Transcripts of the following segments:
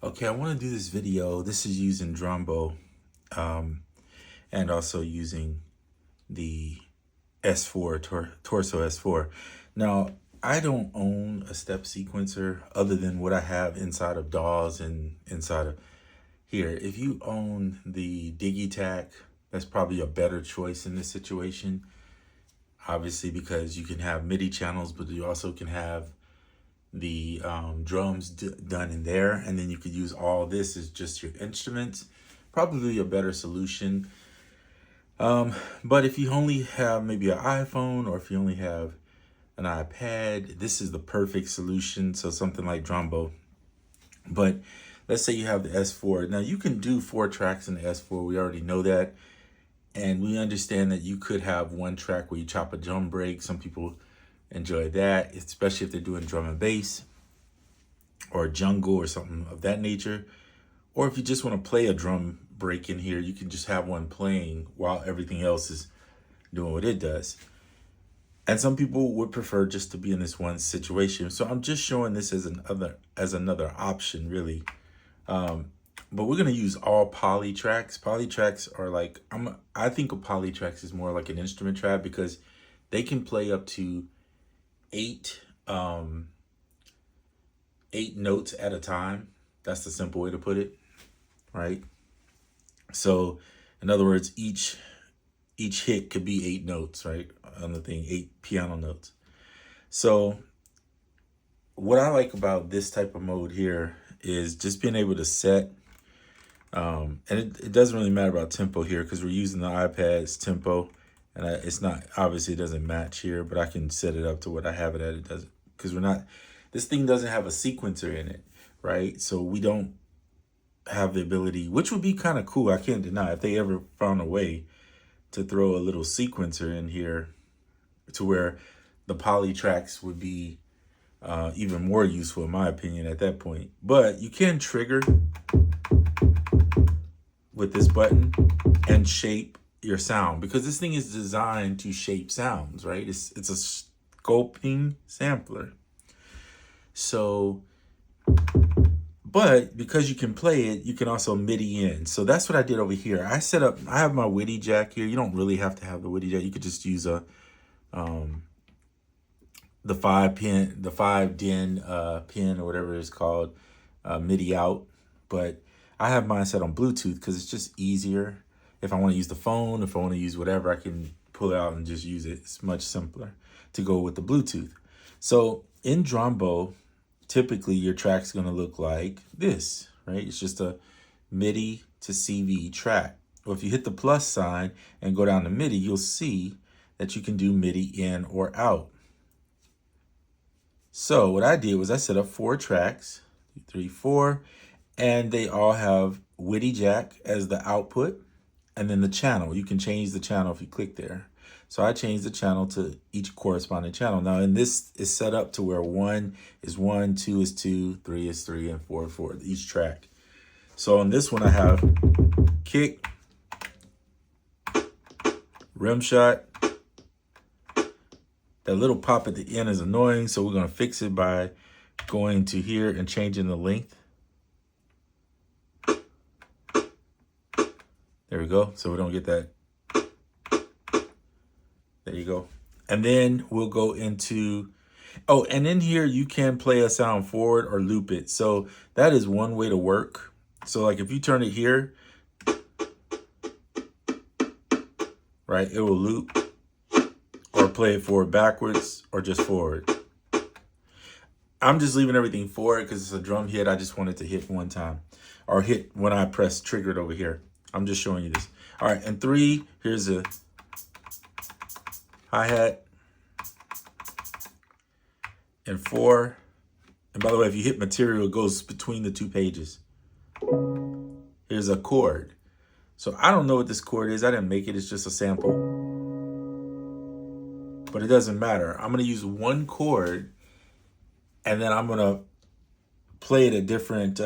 Okay, I want to do this video. This is using Drambo and also using the S4, Torso S4. Now, I don't own a step sequencer other than what I have inside of DAWs and inside of here. If you own the Digitac, that's probably a better choice in this situation. Obviously, because you can have MIDI channels, but you also can have the drums done in there, and then you could use all this as just your instruments. Probably a better solution. But if you only have maybe an iPhone, or if you only have an iPad, this is the perfect solution. So something like Drambo. But let's say you have the S4. Now you can do 4 tracks in the S4. We already know that. And we understand that you could have one track where you chop a drum break. Some people enjoy that, especially if they're doing drum and bass or jungle or something of that nature. Or if you just want to play a drum break in here, you can just have one playing while everything else is doing what it does. And some people would prefer just to be in this one situation. So I'm just showing this as another option, really. But we're gonna use all poly tracks. Poly tracks are like, I think of poly tracks as more like an instrument trap because they can play up to 8 notes at a time. That's the simple way to put it, right? So in other words, each hit could be 8 notes, right? On the thing, 8 piano notes. So what I like about this type of mode here is just being able to set, and it doesn't really matter about tempo here because we're using the iPad's tempo, and it's not, obviously it doesn't match here, but I can set it up to what I have it at. It doesn't, because this thing doesn't have a sequencer in it, right? So we don't have the ability, which would be kind of cool. I can't deny if they ever found a way to throw a little sequencer in here to where the poly tracks would be even more useful in my opinion at that point. But you can trigger with this button and shape your sound because this thing is designed to shape sounds, right? It's a scoping sampler. So, but because you can play it, you can also MIDI in. So that's what I did over here. I have my MIDI jack here. You don't really have to have the MIDI jack. You could just use the 5 DIN pin or whatever it's called, MIDI out. But I have mine set on Bluetooth because it's just easier. If I want to use the phone, if I want to use whatever, I can pull it out and just use it. It's much simpler to go with the Bluetooth. So in Drambo, typically your track's going to look like this, right? It's just a MIDI to CV track. Well, if you hit the plus sign and go down to MIDI, you'll see that you can do MIDI in or out. So what I did was I set up 4 tracks, 2, 3, 4, and they all have MIDI jack as the output, and then the channel. You can change the channel if you click there. So I changed the channel to each corresponding channel. Now, and this is set up to where 1 is 1, 2 is 2, 3 is 3, and 4 is 4, each track. So on this one, I have kick, rim shot. That little pop at the end is annoying, so we're going to fix it by going to here and changing the length. There we go. So we don't get that. There you go. And then we'll go into, oh, and in here you can play a sound forward or loop it. So that is one way to work. So like if you turn it here, right, it will loop. Or play it forward backwards or just forward. I'm just leaving everything forward because it's a drum hit. I just wanted to hit one time or hit when I press triggered over here. I'm just showing you this. All right, and 3, here's a hi-hat. And 4, and by the way, if you hit material, it goes between the 2 pages. Here's a chord. So I don't know what this chord is. I didn't make it. It's just a sample. But it doesn't matter. I'm going to use one chord, and then I'm going to play it at different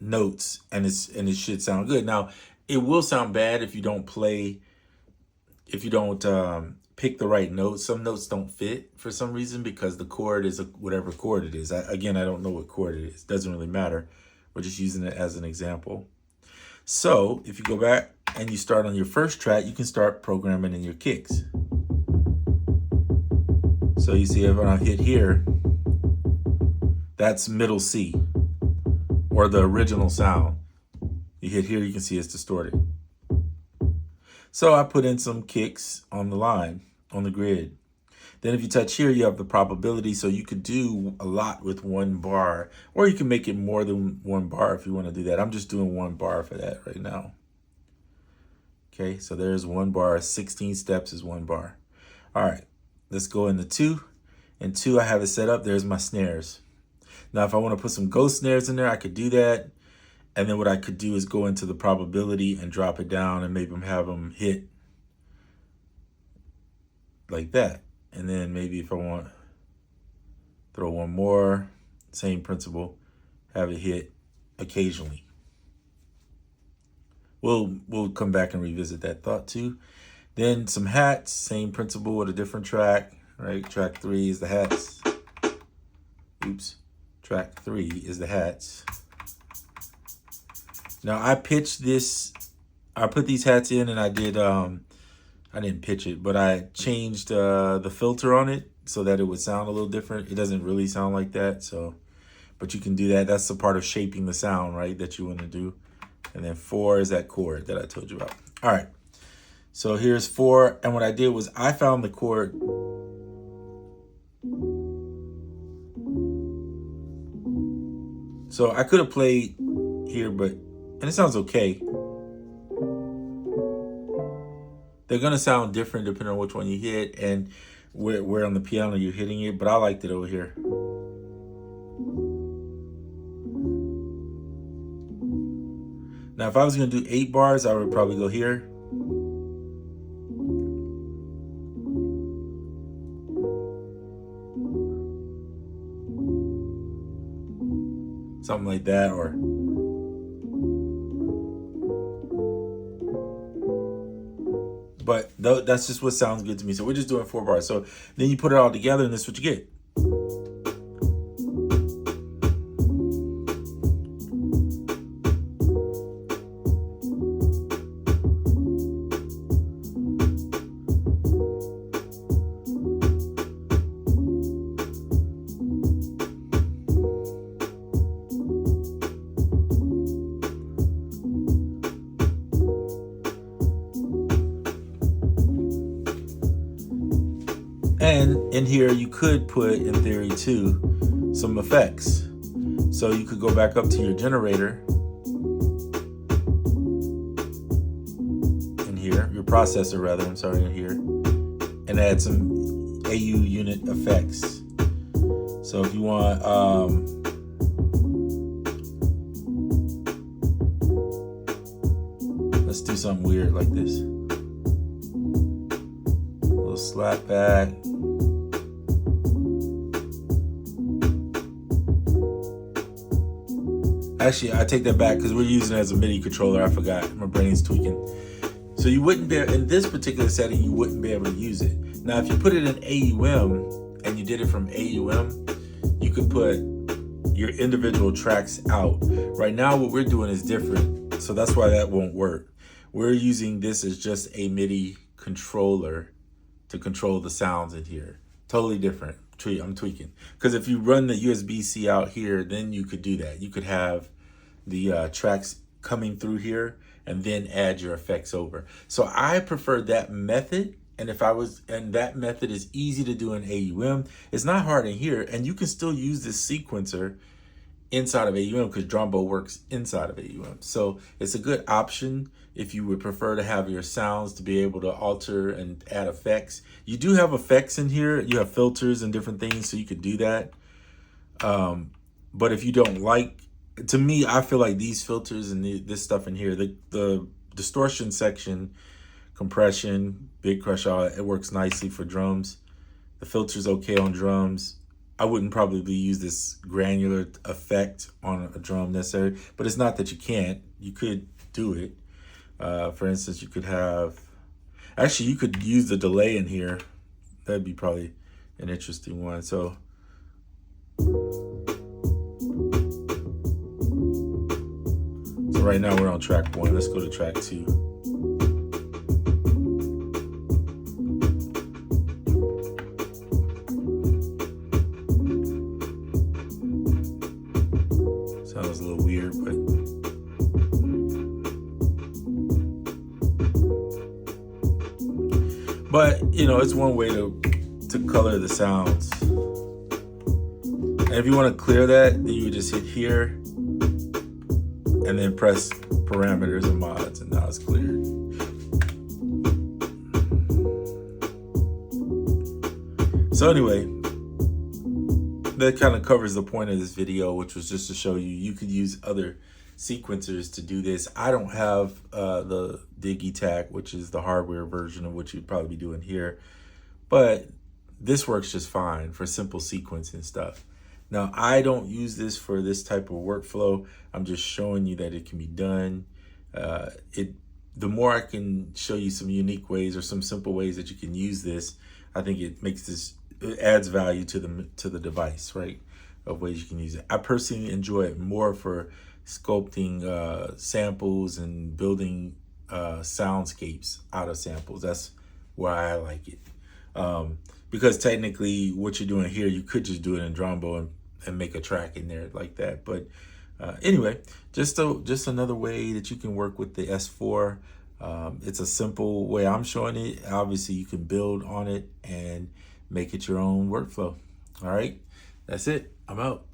notes, and it should sound good. Now, it will sound bad if you don't pick the right notes. Some notes don't fit for some reason because the chord is whatever chord it is. Again, I don't know what chord it is. Doesn't really matter. We're just using it as an example. So if you go back and you start on your first track, you can start programming in your kicks. So you see, if I hit here, that's middle C, or the original sound. You hit here, you can see it's distorted. So I put in some kicks on the line, on the grid. Then if you touch here, you have the probability, so you could do a lot with one bar, or you can make it more than one bar if you want to do that. I'm just doing one bar for that right now. Okay, so there's one bar, 16 steps is one bar. All right, let's go into 2. In 2, I have it set up, there's my snares. Now, if I want to put some ghost snares in there, I could do that. And then what I could do is go into the probability and drop it down and maybe have them hit like that. And then maybe if I want, throw one more, same principle, have it hit occasionally. We'll come back and revisit that thought too. Then some hats, same principle with a different track, right? Track 3 is the hats. Oops, track 3 is the hats. Now I pitched this, I put these hats in and I did, I didn't pitch it, but I changed the filter on it so that it would sound a little different. It doesn't really sound like that, so, but you can do that. That's the part of shaping the sound, right, that you want to do. And then 4 is that chord that I told you about. All right, so here's 4, and what I did was I found the chord. So I could have played here, and it sounds okay. They're gonna sound different depending on which one you hit and where on the piano you're hitting it, but I liked it over here. Now, if I was gonna do 8 bars, I would probably go here. Something like that, or but that's just what sounds good to me. So we're just doing 4 bars. So then you put it all together and this is what you get. And in here, you could put, in theory too, some effects. So you could go back up to your generator in here, your processor rather, I'm sorry, in here, and add some AU unit effects. So if you want, let's do something weird like this. A little slap back. Actually, I take that back because we're using it as a MIDI controller. I forgot. My brain's tweaking. So you wouldn't be, in this particular setting, you wouldn't be able to use it. Now, if you put it in AUM and you did it from AUM, you could put your individual tracks out. Right now, what we're doing is different. So that's why that won't work. We're using this as just a MIDI controller to control the sounds in here. Totally different. I'm tweaking. Because if you run the USB-C out here, then you could do that. You could have the tracks coming through here and then add your effects over. So I prefer that method. And that method is easy to do in AUM. It's not hard in here. And you can still use this sequencer inside of AUM because Drambo works inside of AUM. So it's a good option if you would prefer to have your sounds to be able to alter and add effects. You do have effects in here. You have filters and different things, so you could do that. But if you don't like, to me, I feel like these filters and this stuff in here, the distortion section, compression, big crush, it works nicely for drums. The filter's okay on drums. I wouldn't probably use this granular effect on a drum necessarily, but it's not that you can't. You could do it. For instance, you could have, actually you could use the delay in here. That'd be probably an interesting one. So So right now we're on track 1. Let's go to track 2. Sounds a little weird, but you know, it's one way to color the sounds. And if you want to clear that, then you would just hit here and then press parameters and mods, and now it's cleared. So anyway, that kind of covers the point of this video, which was just to show you could use other sequencers to do this. I don't have the Digitac, which is the hardware version of what you'd probably be doing here, but this works just fine for simple sequencing stuff. Now, I don't use this for this type of workflow. I'm just showing you that it can be done. The more I can show you some unique ways or some simple ways that you can use this, I think it adds value to the device, right? Of ways you can use it. I personally enjoy it more for sculpting samples and building soundscapes out of samples. That's why I like it. Because technically what you're doing here, you could just do it in Drambo and make a track in there like that. But anyway, just another way that you can work with the S4. It's a simple way I'm showing it. Obviously, you can build on it and make it your own workflow. All right, that's it. I'm out.